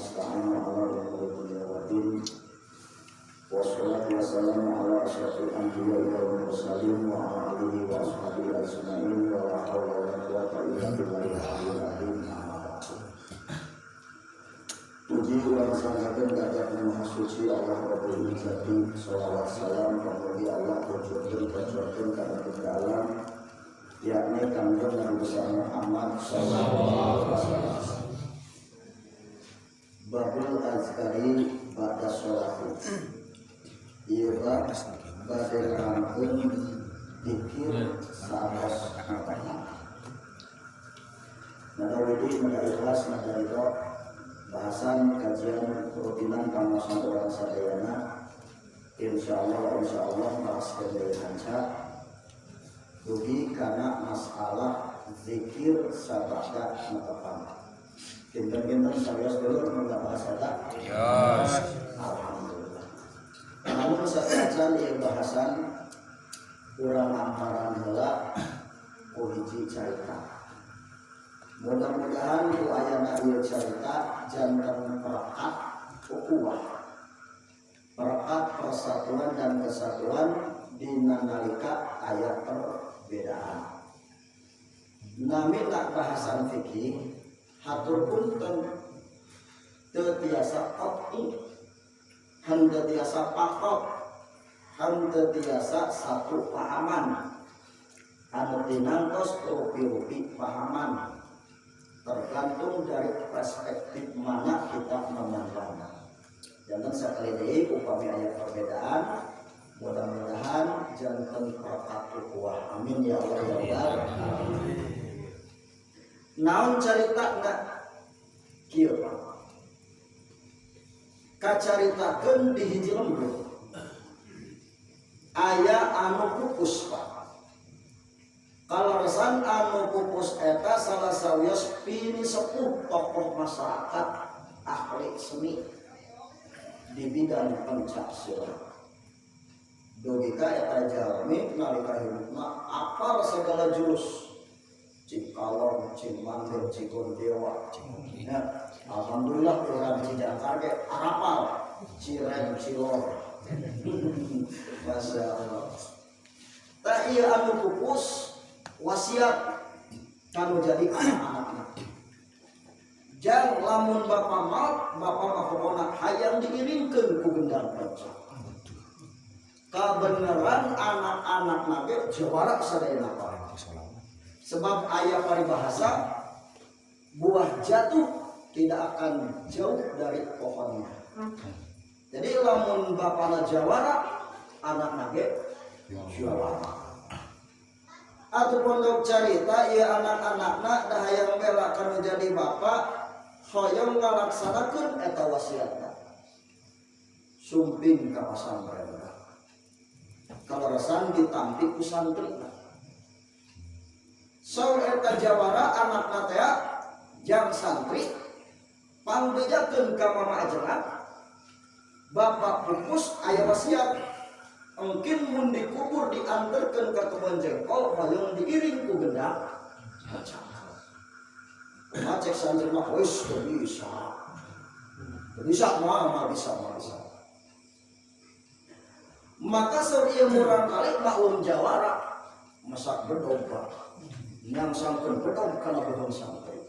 nasta'inu ala umuri dunya wa din. Wassalatu wassalamu ala asyrafil anbiya'i wal mursalin wa ala alihi wa ashabihi ajma'in wa la haula wa la quwwata illa billahil aliyyil azim. Puji ulang sangakeun ka Maha Suci Allah Rabbul Izzati, shalawat salam pamugi Allah tujukeun kana Gusti alam, yakni Kanjeng Nabi besar Muhammad sallallahu alaihi wasallam. Babul azkari ba'da sholati. Ieu bade rangkeun zikir saos kapan. Nadawidi maka ikhlas maka ridho bahasan kajian rutinan kamasan orang sadayana insyaallah bahas dari hanca dugi karena masalah zikir sabada matapan. Kinten-kinten serius dulu membahas eta. Yes. Alhamdulillah. Namun sasajan ieu bahasan urang amparan heula ku hiji carita. Mudah-mudahan ku ayana ieu carita janten perekat ukhuwah. Perekat persatuan dan kesatuan dina nalika aya perbedaan. Nami tak bahasan fikih hatur punten teu tiasa qat'i, henteu tiasa paqat, henteu tiasa satu pahaman. Anu tinangtos rupi-rupi pahaman. Tergantung dari perspektif mana kita memandang. Jangan sekali deui upami aya perbedaan, mudah-mudahan janten perekat ukhuwah. Amin ya Allah ya Rabbal. Naon caritana kieu kacaritakeun di hiji lembur aya anu pupus Pak. Kalaresan anu pupus eta salah sawios pini sepuh tokoh masyarakat ahli seni di bidang pencak silat. Dugi ka eta jalmi nalika hidupna apal segala jurus. Cikalong, Cimandel, Cikondewa, ya, alhamdulillah orang Cijakar ke Arapal, Cirem, Cilor, Masya Allah. Tak iya anu pupus wasiat kamu jadi anak-anaknya. Jang lamun bapak maut, bapak pokona hayang diiringkeun ku gendang panca. Kabeneran anak-anak nabe jawara sadayana paring. Sebab ayat paribahasa buah jatuh tidak akan jauh dari pohonnya. Jadi lamun bapana jawara, anak nage jawara. Atau pondok carita ya anak-anakna dah hayang bela kanu jadi bapak, hoyong ngalaksanakeun eta wasiatna. Sumping ka pasantren. Kalaresan ditampi ku santrina. Saur eta jawara anak natea jang santri pangbejakeun ka mama ajengan bapak pupus aya wasiat engkin mun dikubur dianterkeun ka kebon jengkol hoyong diiring ku gendang macek santri mah wis bisa mah bisa maka saur ieu murang kali maklum jawara masak berdomba yang sangkeun bedog kana bohong santri.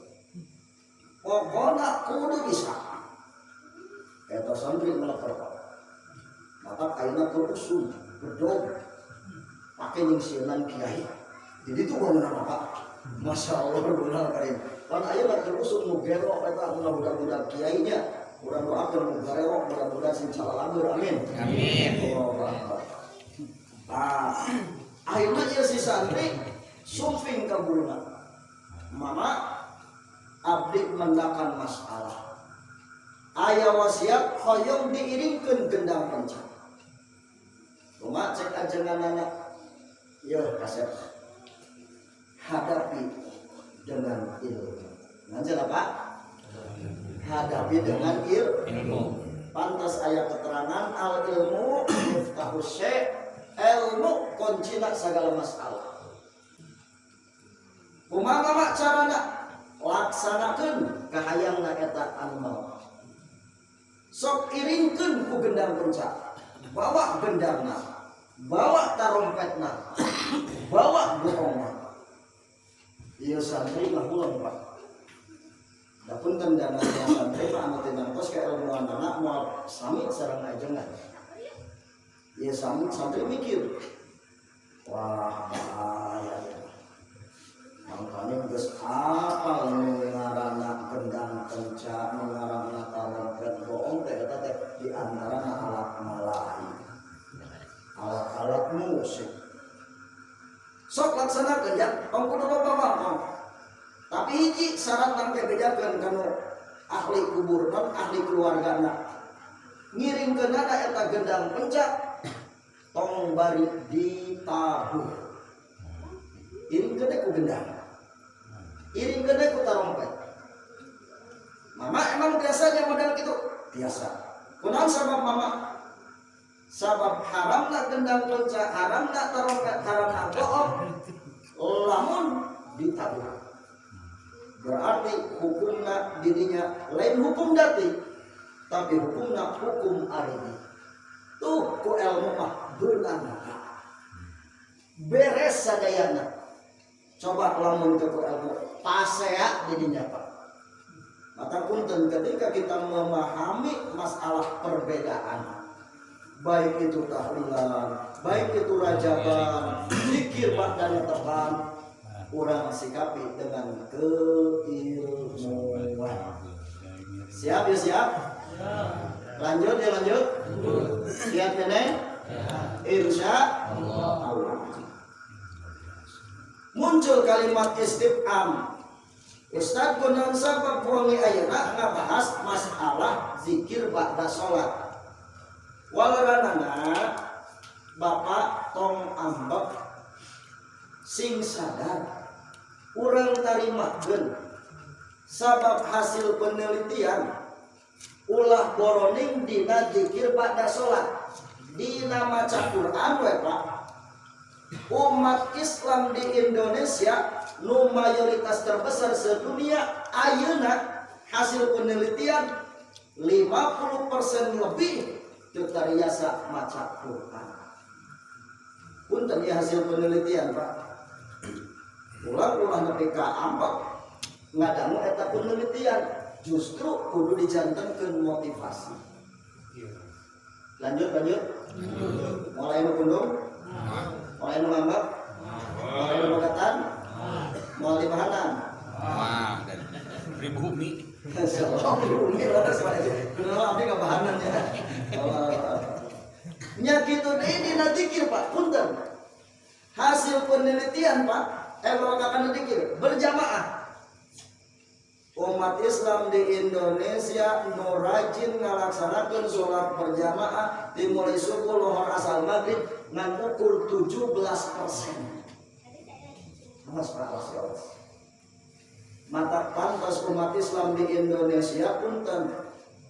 Pokona kudu bisa. Eta santri melakar. Maka ayeuna kudu bedog pake ningsieun kiai. Jadi itu bangunan apa? Masya Allah benar karim. Pan ayeuna terus nu gerok eta budak-budak kiainya. Urang doakeun nu garewok mudah-mudahan sing salalangeur amin. Amin. Ayeuna ieu si santri sumping kabulna mama abdi mendakan masalah aya wasiat hoyong diiringkeun gendang penca cuma cek ajenganana yo kasep hadapi dengan ilmu nanti apa hadapi dengan ilmu pantas aya keterangan al ilmu miftahus syai' ilmu kuncina segala masalah. Kumaha carana laksanakeun kahayangna eta anu maot. sok iringkeun ku gendang pencak, bawa gendangna, bawa tarompetna, bawa gorongna. Ieu santri mah ulang Pak. Dapun tendana santri mah anu teu nangtos ka ilmuanana moal sami sareng ajengan. Ieu santri mikir, wah bahaya ya. Makanya geus apal nu ngaranna gendang pencak, nu ngaranna tarompet bohong teh eta teh di antarana alat malahi. Alat-alat musik. Sok laksanakeun ya, tong kudu loba mah. Tapi hiji syarat nang bedakeun kanu ahli kuburna, ahli keluargana. Ngiringkeunana eta gendang pencak tong bari ditabuh. Iringkeun ku gendang. Iringkeun ku tarompet. Mama emang biasanya model kitu? Biasa. Kunaon sabab mama? Sabab haramna gendang pencak, haramna tarompet, haramna bohong, lamun ditabuh. Berarti hukumna dirinya lain hukum dati, tapi hukumna hukum arini. Tuh ku ilmu mah beunang beres sadayana. Coba lamun ke ku ilmu pasea dirinya Pak. Maka punten ketika kita memahami masalah perbedaan, baik itu tahlilan, baik itu rajaban, zikir dan teban, urang sikapi dengan keilmuan. Siap ya siap? Lanjut ya lanjut. Siap ya Neng? Insya Allah. Muncul kalimat istifham. Ustaz kunaon sabab wangi ayeuna ngabahas masalah zikir ba'da salat. Walaranana Bapak tong ambek sing sadar urang tarimakeun sabab hasil penelitian ulah boroning dina zikir ba'da salat dina maca Quran we Pak. Umat Islam di Indonesia nu mayoritas terbesar sedunia ayeuna hasil penelitian 50% lebih tetariasa maca Quran. Punten ya hasil penelitian Pak. Ulah nepi ka ambek ngadangu eta penelitian justru kudu dijantenkeun motivasi. Lanjut. Mulai nu pundung, mulai nu ngambek, mulai nu bagatan, mulai di bahanan. Dan pribumi. Insyaallah pribumi lah sebenarnya. Kenapa abdi ka bahanan ya? Nya kitu deui dina zikir Pak, punten. Hasil penelitian Pak, makakan zikir berjamaah. Umat Islam di Indonesia nu rajin ngalaksanakeun salat berjamaah dimulai subuh lohor asal maghrib ngan ukur 17%. Mata pantas umat Islam di Indonesia punten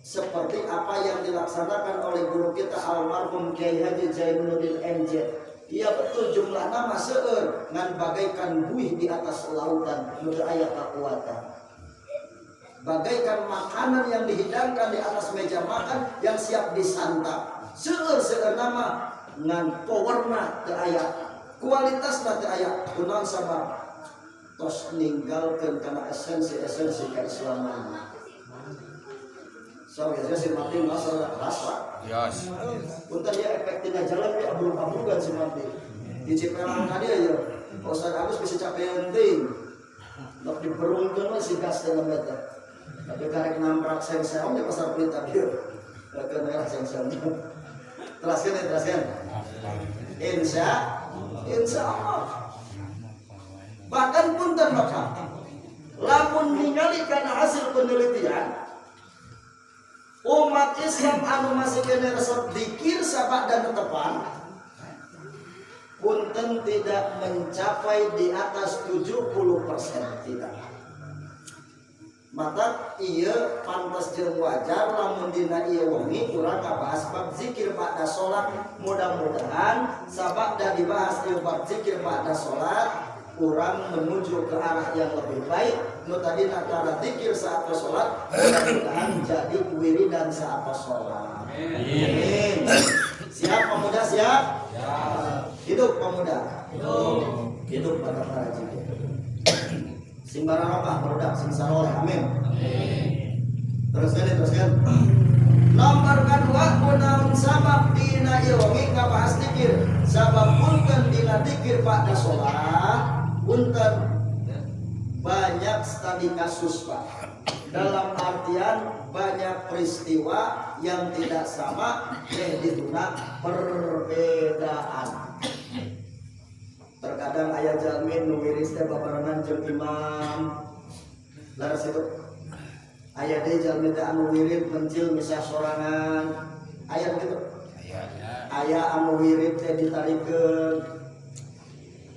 seperti apa yang dilaksanakan oleh guru kita almarhum Kiai Haji Zainuddin MJ. Iya betul jumlah nama seueur ngan bagaikan buih di atas lautan nu aya kakuatan. Bagaikan makanan yang dihidangkan di atas meja makan yang siap disantap. Seueur nama ngan powerna teu aya, kualitasna teu aya, kunaon sabab tos ninggalkeun kana esensi-esensi keislaman. So biasanya si mati masalah rasa. Yes. Punten ya efek tina jalan ya abrug-abrugan si mati. Di Cipelang tadi ya, Ustaz Agus bisa capek penting. Nok diperungkeun mah si gas dalam eta. Tapi karek namprak seng-seng di pasar pelita dia. Keun merah seng-seng. Teraskeun. Insya Allah. Bahkan punten maka lamun ningali kana hasil penelitian umat Islam anu masih kena resep zikir sabak dan tetepan punten tidak mencapai di atas 70%, tidak. Maka iya pantas jeung wajar lamun dina ieu wengi urang ngabahas bab zikir ba'da salat. Mudah-mudahan sabak da dibahas ieu bab zikir ba'da salat urang menuju ke arah yang lebih baik nu tadi natara zikir saat sholat mudah-mudahan jadi wiridan saat sholat. Amin. Siap pemuda, siap? Hidup pemuda. Hidup pada para zikir. Sing barangkah pemuda, sing saroleh. Amin. Teruskan. Nomor kedua, kunaon sabab dina ilmi ngabahas zikir. Sabab punten dina zikir pada sholat, punten banyak studi kasus Pak. Dalam artian banyak peristiwa yang tidak sama, diduna perbedaan. Terkadang ayah jalmin nuwiris teh babarengan jeung imam. Laras itu ayah deh jalmin teh anu wirid mencil misah sorangan. Ayah begitu. Ayah anu wirid teh ditarikeun.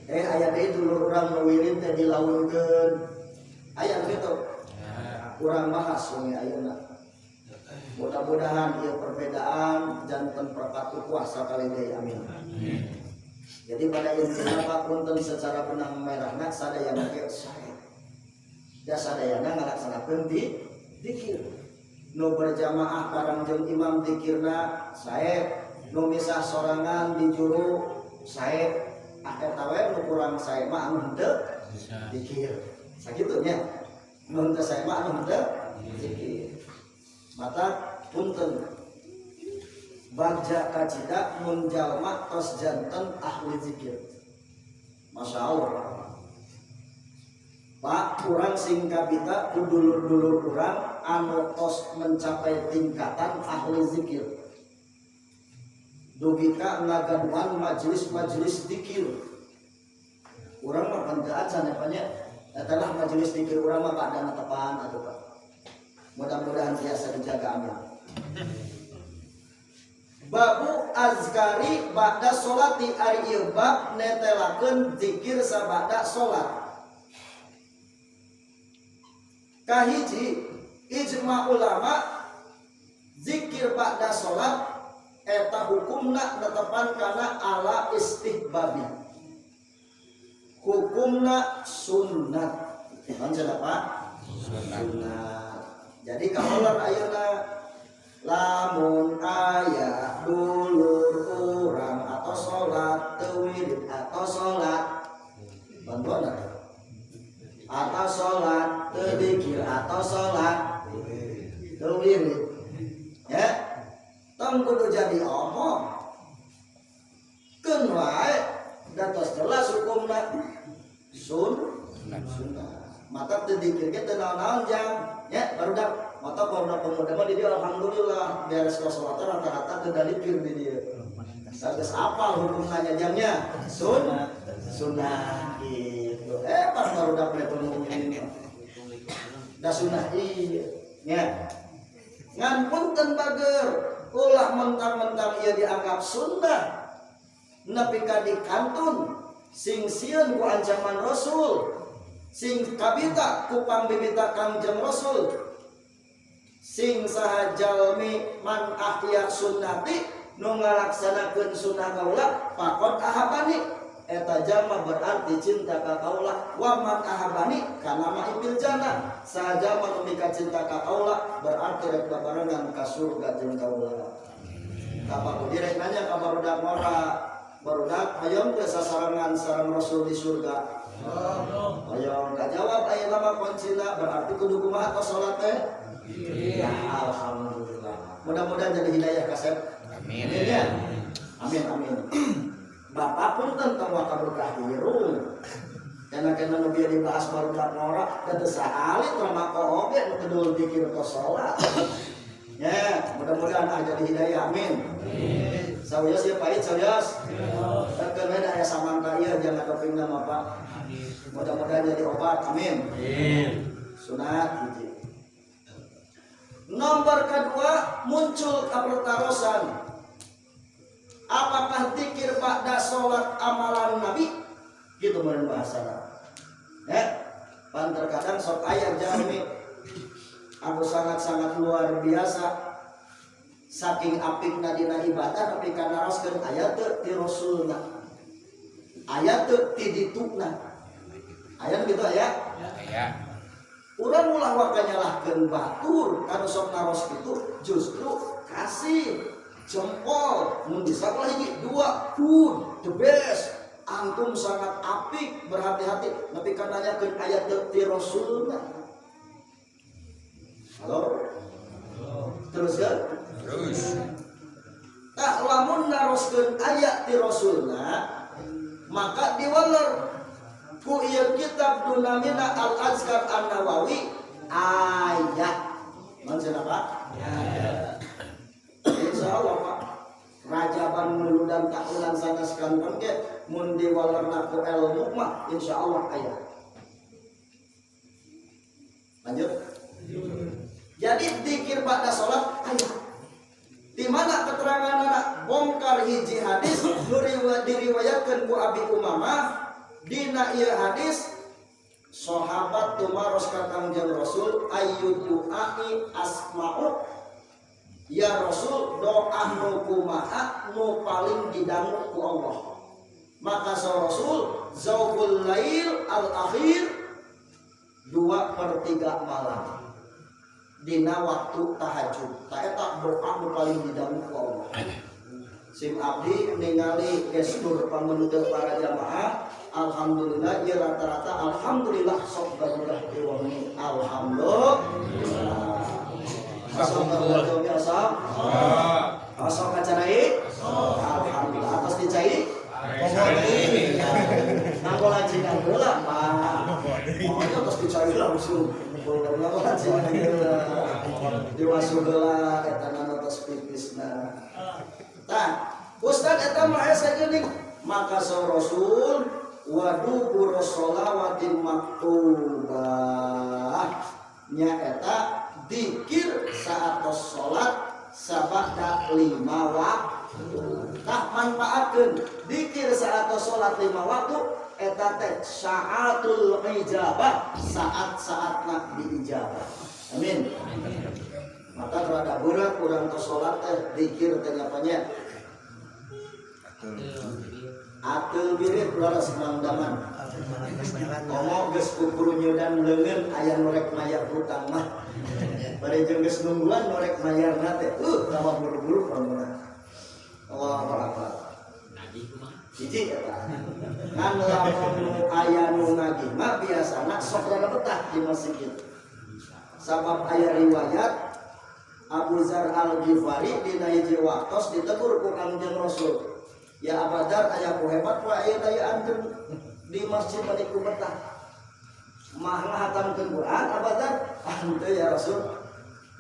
Ayah deh dulu urang nu wirid teh dilaunkeun. Ayah begitu. Kurang bahas sungai ayeuna. Mudah-mudahan ieu perbedaan janten perpatu kuasa kali deui amin. Jadi pada intinya Pak punten secara benang merahna sadayana ge sae. Da sadayana ngalaksanakeun zikir. Nu berjamaah bareng jeung imam zikirna sae, nu misah sorangan di juru sae, eta we nu kurang sae mah anu henteu zikir. Sakitu nya. Nu teu sae mah anu henteu zikir. Mata punten bagja kacida mun jalma tos janten ahli zikir. Masya Allah Pak, kurang sing kabita ku dulur-dulur kurang anu tos mencapai tingkatan ahli zikir. Dugika ngagaduhan majelis-majelis zikir. Urang mah panteuan sanepanya adalah majelis zikir urang mah pada tepan atuh Pak. Mudah-mudahan biasa dijaga amin. Babu azkari ba'da sholati ari ieu bab netelakeun zikir sabada sholat. Kahiji ijma ulama zikir ba'da sholat eta hukumna netepan kana ala istihbabi. Hukumna sunnat. Lanjut Pak? Sunnat. Jadi kaulan ayeuna lamun aya dulur urang atau sholat teuwirid atau sholat bantuan atau sholat teudzikir atau sholat teuwirid ya tong kudu jadi omong keun wae datos jelas hukumna sunnah mata teudzikir ge teu naon-naon jang ya barudak mata barudak pemuda mah di dia alhamdulillah beres ka salat rata-rata teu dalikir di dia. Sageus apal hukumna jamnya sunnah gitu. Pas barudak we pemungkin da sunnah ieu nya. Ngan punten bager ulah mentang-mentang ieu dianggap sunnah nepi ka dikantun sing sieun ku ancaman Rasul. Sing kabita ku pambibita Kangjeng Rasul sing saha jalmi man ahya sunnati nu ngalaksanakeun sunnah kaula faqad ahabani eta jalma berarti cinta ka kaula wa man ahabani kana ma ipil jannah saha jalma nu mika cinta ka kaula berarti rek babarengan ka surga jeung kaula. Kapaku direk nanya ka barudak mora barudak hayang teh sasarangan sareng Rasul di surga. Ayo enggak jawab aya lama kuncina berarti kudu kumaha tos salat teh? Ya alhamdulillah. Mudah-mudahan jadi hidayah kasep. Amin. Ya. Amin. Bapak pun tentang wakabul kahirung. Karena nu bieu dibahas barudak ngora teu saali tramako oge nu kedul dikir tos salat. Ya, mudah-mudahan jadi hidayah. Amin. Sawios ya pahit sawios. Tekeun aya samangka ieu jangan kepingna mah Pak. Mudah-mudahan jadi obat, amin. Sunat hiji. Nomor kedua muncul kepertarosan. Apakah zikir ba'da sholat amalan Nabi? Gitu meureun bahasana. Ya, pan terkadang sok aya jalmi aku sangat-sangat luar biasa. Saking apikna dina ibadah tapi kana raskeun aya teu ti Rasulna. Aya teu ti dituna. Aya gitu ya? Ya. urang ulah wakanyalahkeun batur kana sok naros kitu justru kasih jempol mun bisa ulah hiji dua good the best antum sangat apik berhati-hati nepi ka nanyakeun ayat ti Rasulna. Halo terus kan Terus. nah lamun naroskeun ayat ti Rasulna maka diwaler ku ieu kitab dunamina Al-Azkar An-Nawawi ayat maksudna Pak ayat insyaallah Pak rajaban muludan tahunan sanaskan pengke mun diwalerna ku ilmu mah insyaallah ayat. Lanjut. Jadi dzikir pada salat ayat. Di mana keterangan anak bongkar hiji hadis diriwayatkeun ku Abi Umamah dina ieu hadis sahabat tumaros ka Kangjeng Rasul ayyudu'ai asma'u ya Rasul doa nu kumaha nu paling didangu ku Allah. Maka sa Rasul zaubul lail al-akhir 2/3 malam dina waktu tahajud ta eta doa nu paling didangu ku Allah. Sim abdi ningali gestur pamunduh para jamaah alhamdulillah ieu rata-rata alhamdulillah sok gaduh diwangi alhamdulillah. Asal berdoa biasa. Asal kacarai. Alhamdulillah atas dicai. Nanggo lajengan heula, Pak. Pokoknya atas dicai langsung. Nanggo lajengan heula. Diwasu heula eta atas pipisna. Tah, Ustaz eta mah asa geuning maka sa Rasul wa dubur sholawatin maktubah nya eta dzikir saatos salat sabada 5 waktu. Tah manfaatkeun dzikir saatos salat 5 waktu eta teh saatul ijabah saat-saatna diijabah. Amin. Maka rada berat urang tos salat teh dzikir teh apanya? Atul birit laras mangdaman. Ngomong geus kukuru nyeudan leungeun aya norek mayar hutang mah. Bari jeung geus nungguan norek mayarna teh tambah buru-buru pamuna. Allahu akbar. Nagih kumaha? Hiji eta. Kan lamun aya nu nagih mah biasana sok rada betah di masjid. Sabab aya riwayat Abu Dzar Al-Ghifari dina hiji waktos ditegur ku Kangjeng Rasul. Ya abadar aya ku hebat wa aya dayaan di masjid maniku betah. Mah ngahatamkeun Quran abadar henteu ya Rasul.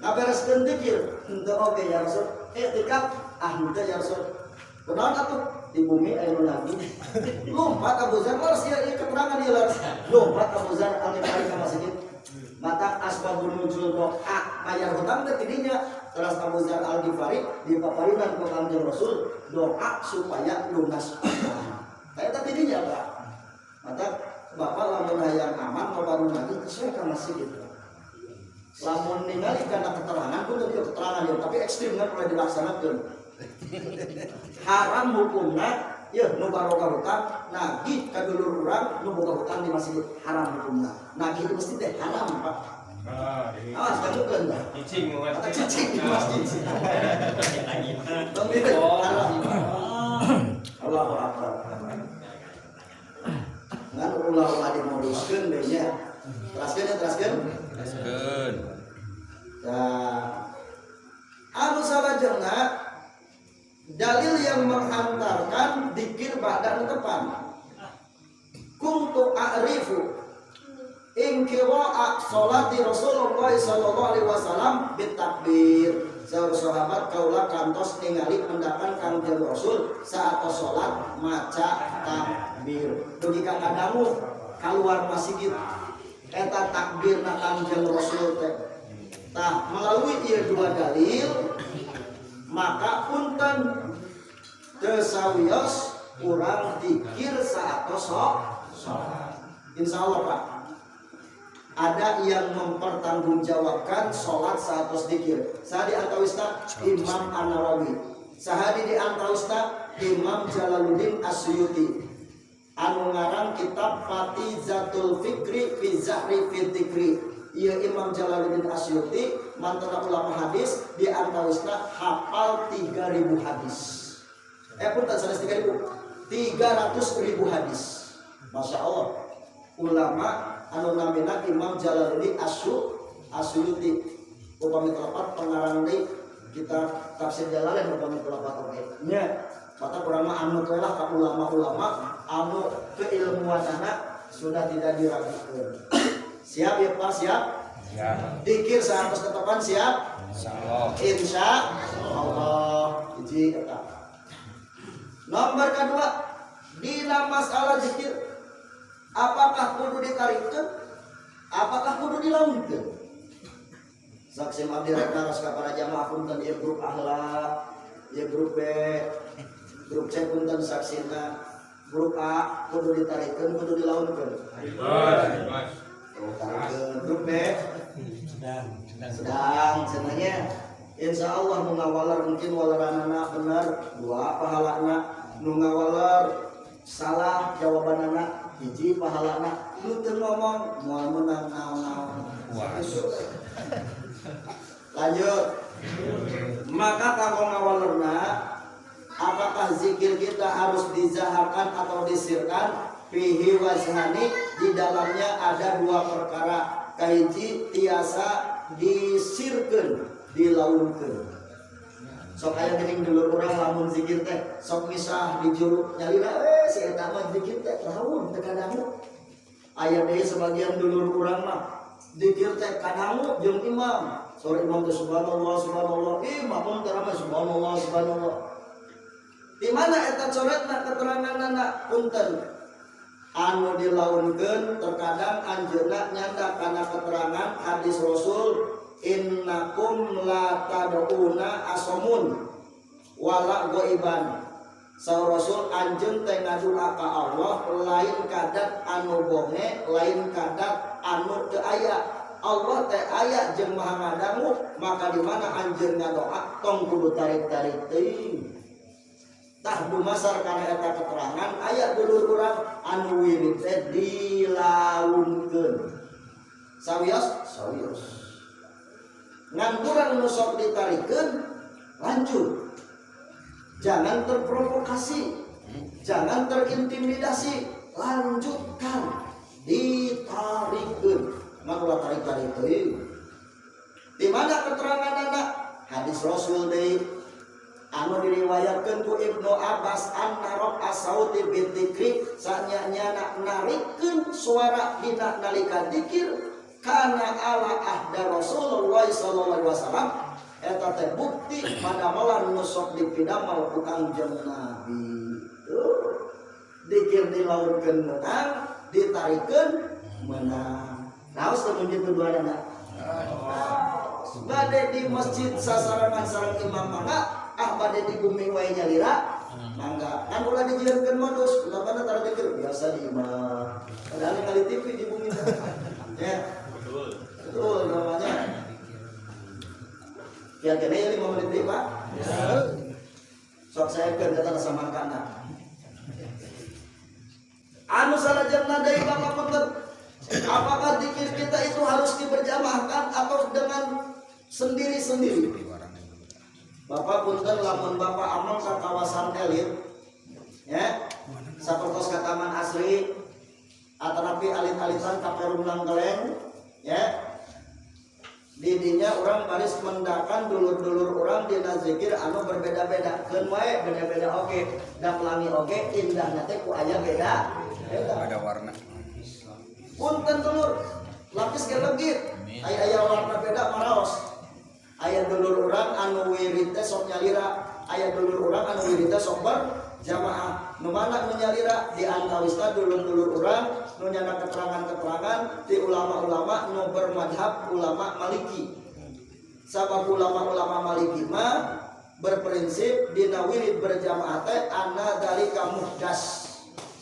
Ngabereskeun dzikir henteu oge ya Rasul. I'tikaf henteu ya Rasul. Kunaon atuh di bumi aya nu lagi. Lompat Abu Dzar laras ieu keterangan ieu laras. Lompat Abu Dzar Al-Ghifari ka masjid. Mata asbabun nuzul doa mayar hutang teh tidinya terus Abu Dzar Al-Ghifari dipaparinan ku Kangjeng Rasul doa supaya lunas utang. Eta tidinya Pak. Mata Bapak lamun hayang aman baru lagi sesuai ka masjid. Lamun ningali kana keterangan pun teu keterangan ieu tapi ekstrem kan mulai dilaksanakeun. Haram hukumna ya nu barokah hutang nagih ka dulur urang nu boga hutang di masjid haram hukumna. Nagih di masjid teh haram Pak. Awas kadukeun Pak. Cicing moga cicing di masjid. Haram. Allahu akbar. Ngan ulah-ulah dimoduskeun deui nya. Teraskeun. Nah, anu salajengna dalil yang menghantarkan dzikir ba'da tepan. Kuntu a'rifu in qira'a sholati Rasulullah sallallahu alaihi wasallam bitakbir. Sahabat kaula kantos ningali pendapat Kangjeng Rasul saat salat maca takbir. Dugi ka kadamu keluar masjid eta takbirna Kangjeng Rasul teh. Tah melalui ieu dua dalil maka punten teu sawios urang dzikir saatos salat. Insyaallah Pak. Ada yang mempertanggungjawabkan sholat saatos dzikir. Saha di antawisna Imam An-Nawawi. Saha di antawisna Imam Jalaluddin As-Suyuti. Anu ngarang kitab Fatizatul Fikri fi Zahri fi Dzikri Ieu Imam Jalaluddin Asyuti mantan ulama hadis di antawisna hafal 3000 hadis. Punten sanes 3000. 300.000 hadis. Masya Allah. Ulama anu namina Imam Jalaluddin Asyuti. Upami telapat pengarang deui kitab tafsir Jalalain upami telapat oge. Nya, mata urang mah anu teh lah ka ulama-ulama anu keilmuanana sudah tidak diragukan. Siap ya Pak, siap? Siap. Dikir sahabat ketetapan siap? Insyaallah. Insyaallah. Hiji eta. Nomor kedua, dina masalah zikir apakah kudu ditarikeun? Apakah kudu dilaungkeun? Saksi abdi rek ngaros ka para jamaah punten ieu grup akhlak, ieu grup B, grup C punten saksina. Grup A kudu ditarikeun, kudu dilaungkeun. Bebas. Grup B sedang cenanya insya Allah nu ngawalar mungkin walaranana benar 2 pahalana, nu ngawalar salah jawabanana 1 pahalana, nu teu ngomong moal menang naon-naon. Lanjut. Maka kanggo ngawalerna apakah zikir kita harus dizaharkan atau disirkan? Fihi wajhani, di dalamnya ada 2 perkara. Kahiji tiasa disirkeun, dilaungkeun. Sok aya geuning dulur urang lamun zikir teh sok misah di juru nyalira si eta mah zikir teh laun teh kadangu. Aya deui sebagian dulur urang mah zikir teh kadangu jeung imam. Sore imam teh subhanallah subhanallah, imam teh ramai subhanallah subhanallah. Di mana eta coretna keteranganna punten? Anu dilaunkeun terkadang anjeunna nyanda kana keterangan hadis Rasul innakum la tad'una asamun wala ghaiban. Saur Rasul anjeun teh ngadoa ka Allah lain kadat anu bonge, lain kadat anu teu aya. Allah teh aya jeung maha ngadangu, maka di mana anjeun ngadoa tong kudu tarik-tarik teuing. Tah dumasar kana eta keterangan aya dulur urang anu wirid teh dilaunkeun. Sawios. Ngan urang nu sok ditarikeun lanjut. Jangan terprovokasi, jangan terintimidasi, lanjutkan, ditarikeun. Maka ulah tarik-tarik teuing. Di mana keteranganna? Hadis Rasul deui anu diriwayatkeun ku Ibnu Abbas anna rafa sauti bidzikri sanyana narikeun suara dina nalika zikir kana ala ahda Rasulullah sallallahu alaihi wasallam eta teh bukti padamelan nu sok dipidamel ku Kangjeng Nabi. Zikir dilaurkeun menang, ditarikeun menang. Naos teh mun kitu duana. Bade di masjid sasarangan sareng imam mangga bade di bumi wae nyalira mangga kan ulah dijieunkeun modus ulah tara dikir biasa di imam padahal kali TV di bumi ya betul namanya kira-kira ya 5 menit deh Pak sok saya kata sama kana anu salajengna deui Bapak punten apakah zikir kita itu harus diberjamaahkan atau dengan sendiri-sendiri? Bapak punten lamun Bapak among ka kawasan elit ya sapertos ka Taman Asri atanapi alit-alitan ka Perum Langgeleng ya didinya orang baris mendakan dulur-dulur orang dina zikir anu berbeda-beda keun wae beda-beda oge da pelangi oge indahna teh ku aya beda Ada warna. punten dulur lapis ge legit aya warna beda maraos. Aya dulur urang anu wirid teh sok nyalira, aya dulur urang anu wirid teh sok berjamaah. Nu mana nu nyalira di antawisna dulur-dulur urang nu nyana keterangan-keterangan ti ulama-ulama nu bermadhab ulama Maliki. Sabab ulama-ulama Maliki mah berprinsip dina wirid berjamaah teh anna dalika muhdas.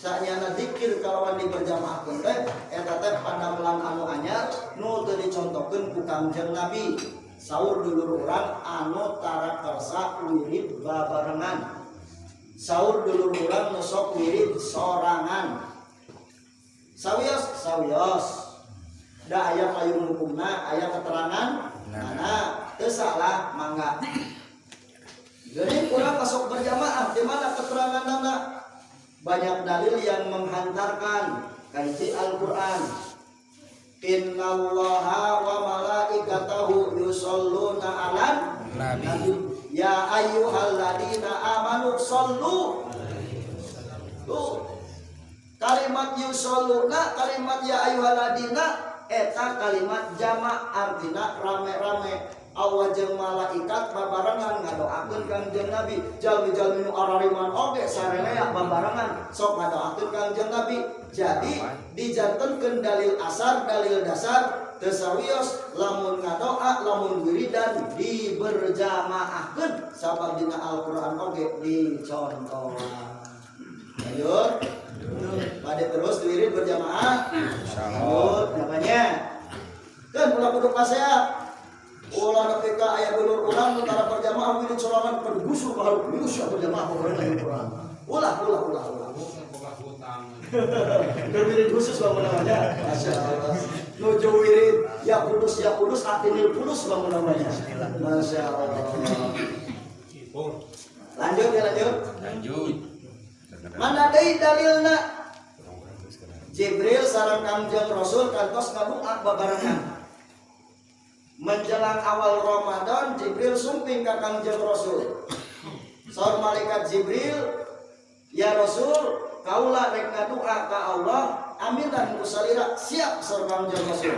Sanyana zikir kalawan di berjamaah teh eta teh pandamelan anu anyar nu teu dicontohkeun ku Kangjeng Nabi. Saur dulur urang anu tara kersa wirid babarengan. Saur dulur urang nu sok wirid sorangan. Sawios. da aya payung hukumna aya keterangan teu salah mangga. Jadi kurang masuk berjamaah di mana keteranganna banyak dalil yang menghantarkan kaji Al-Qur'an. Innallaha wa malaikatahu yusholluna 'alan nabi ya ayyuhalladzina amanu shollu. Tuh kalimat yusholluna, kalimat ya ayyuhalladzina eta kalimat jamak artina rame-rame. Allah jeung malaikat babarengan ngadoakeun Kangjeng Nabi. Jalmi-jalmi nu arariman oge sarerea babarengan sok ngadoakeun Kangjeng Nabi. Jadi dijantenkeun dalil asar, dalil dasar teu sawios lamun ngadoa, lamun wiridan diberjamaahkeun sabab dina Al-Qur'an oge dicontohan. Lanjut. Pada terus wirid berjamaah. Lanjut namanya. Kan ulah kudu kasehat. Ulah nepi ka aya dulur urang antara berjamaah wirid sorangan pergusur baru minus berjamaah pokoknya Al-Qur'an. Ulah. Wirid khusus bangun namanya. Masyaallah. Nuju wirid ya kudus atinil kudus bangun namanya. Masyaallah. Lanjut. Mana deui dalilna? Jibril sareng Kangjeng Rasul kantos ngadoa babarengan. Menjelang awal Ramadan Jibril sumping ka Kangjeng Rasul. Saur malaikat Jibril, "Ya Rasul, kaula rek ngadoa ka Allah, aminan kusalira." Siap saur Kangjeng Rasul.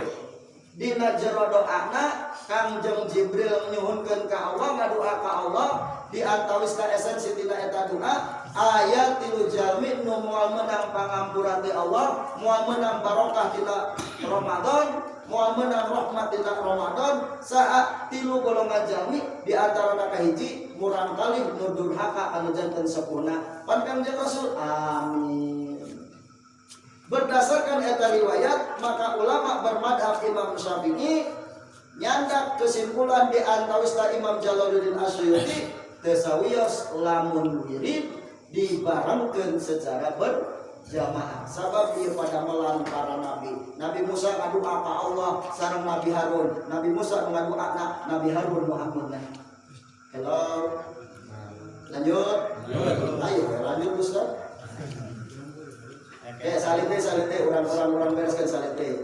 Dina jero doana Kangjeng Jibril nyuhunkeun ka Allah, ngadoa ka Allah di antawis ka esensi tina eta doa ayat tilu jalmi nu moal menang pangampuran ti Allah, moal menang barokah tina Ramadan, moal menang rahmat tina Ramadan saat tilu golongan jalmi di antarana kahiji murang kalih nu durhaka anu janten sempurna. Pan Kangjeng Rasul amin. Berdasarkan eta riwayat maka ulama bermadhab Imam Syafi'i nyandak kesimpulan di antawis Imam Jalaluddin Asyuyuti teu sawios lamun wirid dibarengkeun secara berjamaah. Sabab ieu pada melan para nabi. Nabi Musa ngadoa ka Allah sareng Nabi Harun. Nabi Musa ngadoa Nabi Harun Muhammadna. Hello. Lanjut. Ayo lanjut Ustaz. Salite orang bereskan salite.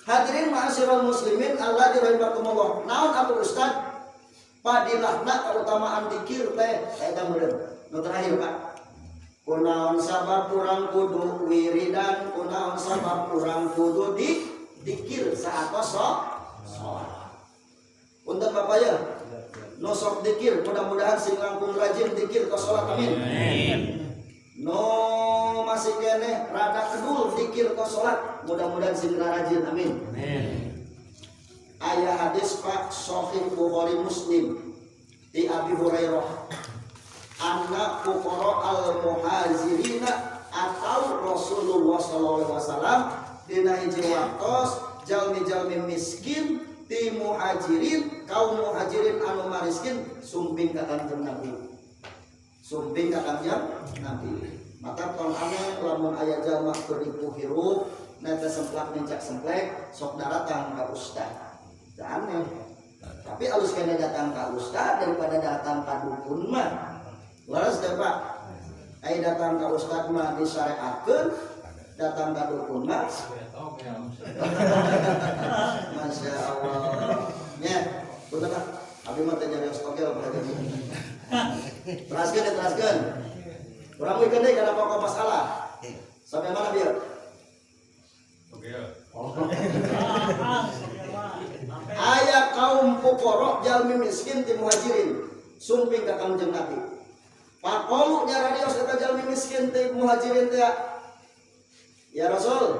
Hadirin ma'asyiral muslimin Allah dirahimakumullah. Naon atuh Ustaz? Padilahna keutamaan dikir teh eta meureun. Nu terakhir Pak. Kunaon sabab urang kudu wiridan, kunaon sabab urang kudu dikir saatos salat. Untuk Bapak ya. Nu sok dikir mudah-mudahan sing langkung rajin dikir ka salat amin. Amin. No masih kene rada kedul dikir ka salat mudah-mudahan sing rajin amin. Amin. Ayat hadis Pak Sahih Bukhari Muslim di Abi Hurairah anna fuqara al-muhajirina atau Rasulullah sallallahu alaihi wasallam dina hiji waktos jalmi-jalmi miskin ti muhajirin kaum muhajirin anu mariskin sumping ka Kanjeng Nabi. Sumping ka Kanjeng Nabi. Maka tong aneh lamun aya jalma keur hirup nete semplak mencak semplek sok datang ka ustaz. Aneh. Tapi alus kena datang ke ustaz daripada datang ke dukun mah. Laras teh Pak. Ai datang ke ustaz mah disyariatkeun, datang ke dukun mah. Masya Allah. Nya, punten Pak. Abi mah teh nyarios togel pada gini. Teraskeun. Urang meukeun deui kana pokok masalah. Sampai mana biar? Togel. Aya kaum fuqara jalmi miskin ti muhajirin sumping ka Kanjeng Nabi. Paqulu nyaradios eta jalmi miskin ti muhajirin teh ya Rasul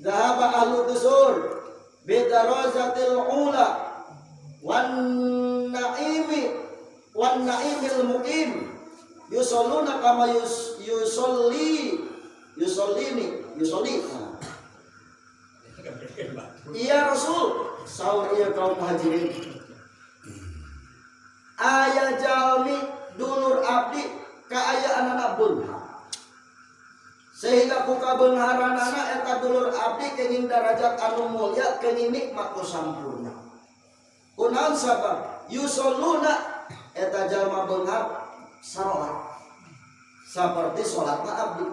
dhahaba ahlu dusur bidarajatil ula wan naimil muqim yusalluna kama yusolli. Iya Rasul saur ieu kaum muhajirin aya jalmi dulur abdi kaayaan anak bunha sehingga ku kabeungharanana eta dulur abdi kenging derajat anu mulya kenging nikmat nu sampurna. Kunaon sabab yusalluna eta jalma beunghar salat saperti salatna abdi.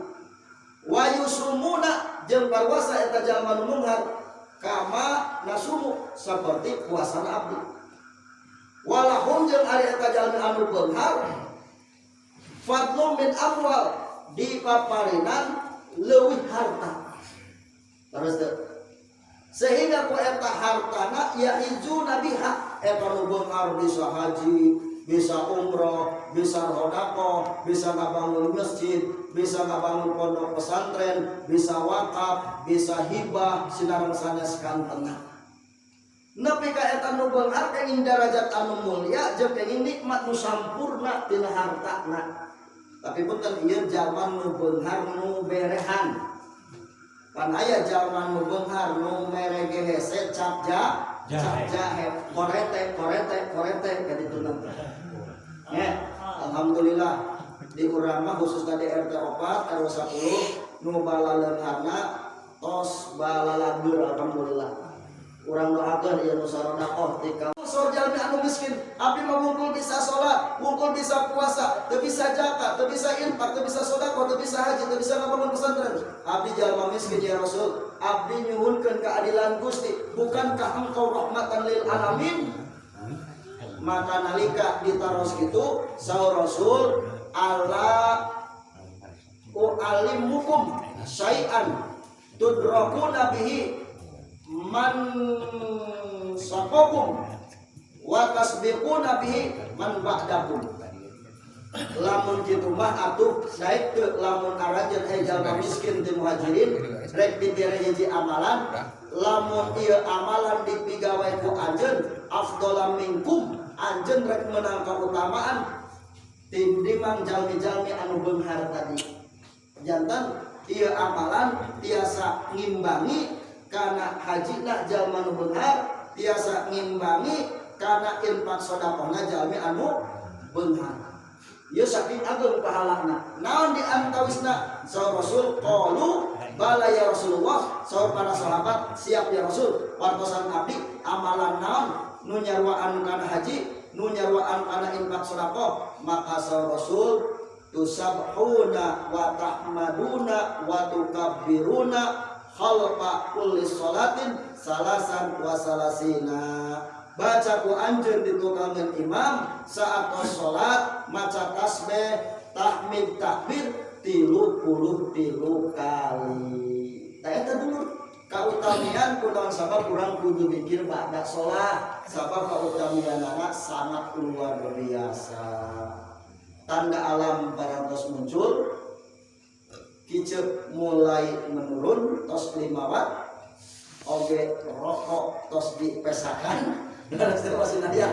Wa yusumuna jeung parwasa eta jalma nu beunghar kama nasumu saperti puasana abdi. Walahum jeung ari eta jalma anu beunghar fadlun min amwal di paparinan leuwih harta. Terus deh, sehingga ku eta hartana ya izuna biha eta nu beunghar bisa haji, bisa umroh, bisa sedekah, bisa ngabangun masjid, bisa ngabangun pondok pesantren, bisa wakaf, bisa hibah sinareng sanes kantengna. Nepi ka eta nu beunghar kenging derajat anu mulya jeung kenging nikmat nu sampurna tina hartana. Tapi punten ieu jalma nu beunghar nu berehan. Pan aya jalma nu beunghar nu merege hese cap jahe korete kaditu nanti. Ya, alhamdulillah di urang mah khususna di RT 4 RW 10 nu balaleunharna tos balalagur alhamdulillah. Urang doakeun ieu nu sarodaqoh ti ka sor jalmi anu miskin, abdi mah wungkul bisa salat, wungkul bisa puasa, teu bisa zakat, teu bisa infak, teu bisa sedekah, teu bisa haji, teu bisa ngabangun pesantren. Abdi jalma miskin ya Rasul, abdi nyuhunkeun keadilan Gusti, bukankah engkau rahmatan lil alamin? Maka nalika ditaros kitu saur Rasul, ala u'alimukum syai'an tudrakuna bihi man saqakum wa tasbiquna bihi man ba'dakum. Lamun kitu mah atuh daek teu lamun arajeun jalma miskin teu muhajirin rek dibere hiji amalan, lamun ieu amalan dipigawe ku anjeun afdalam minkum, anjeun rek meunang kautamaan timbang jalmi-jalmi anu beunghar tadi. Jantan ieu amalan tiasa ngimbangi kana hajina jalma nu beunghar, tiasa ngimbangi kana infak sedekahna jalmi anu beunghar. Ieu saking agung pahalana. Naon di antawisna saur Rasul qalu bala ya Rasulullah, saur para sahabat siap ya Rasul. Wartosan abdi amalan naon nu nyarwaan kana haji, nu nyarwaan kana infak sedekah. Maka saur Rasul tusabbhuna wa tahmaduna wa tukabbiruna khalqa kulli sholatin salasan wa salasina. Baca ku anjeun ditukangan imam saat sholat maca tasbih tahmid takbir 33 kali. Tah eta dulu kautamian kunaon sabab kurang kudu mikir ba'da sholat, sabab kautamianana sangat luar biasa. Tanda alam parantos muncul, kicep mulai menurun, tos 5 watt, oge rokok tos dipesakan. Harus masih nanya.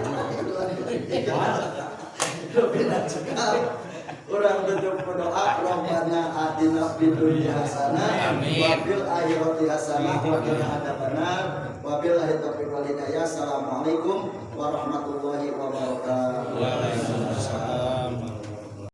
Urang tutup berdoa, Rabbana atina fid dunya hasanah wa fil akhirati hasanah wa qina adzabannar. Wabillahi taufiq wal hidayah. Assalamualaikum warahmatullahi wabarakatuh.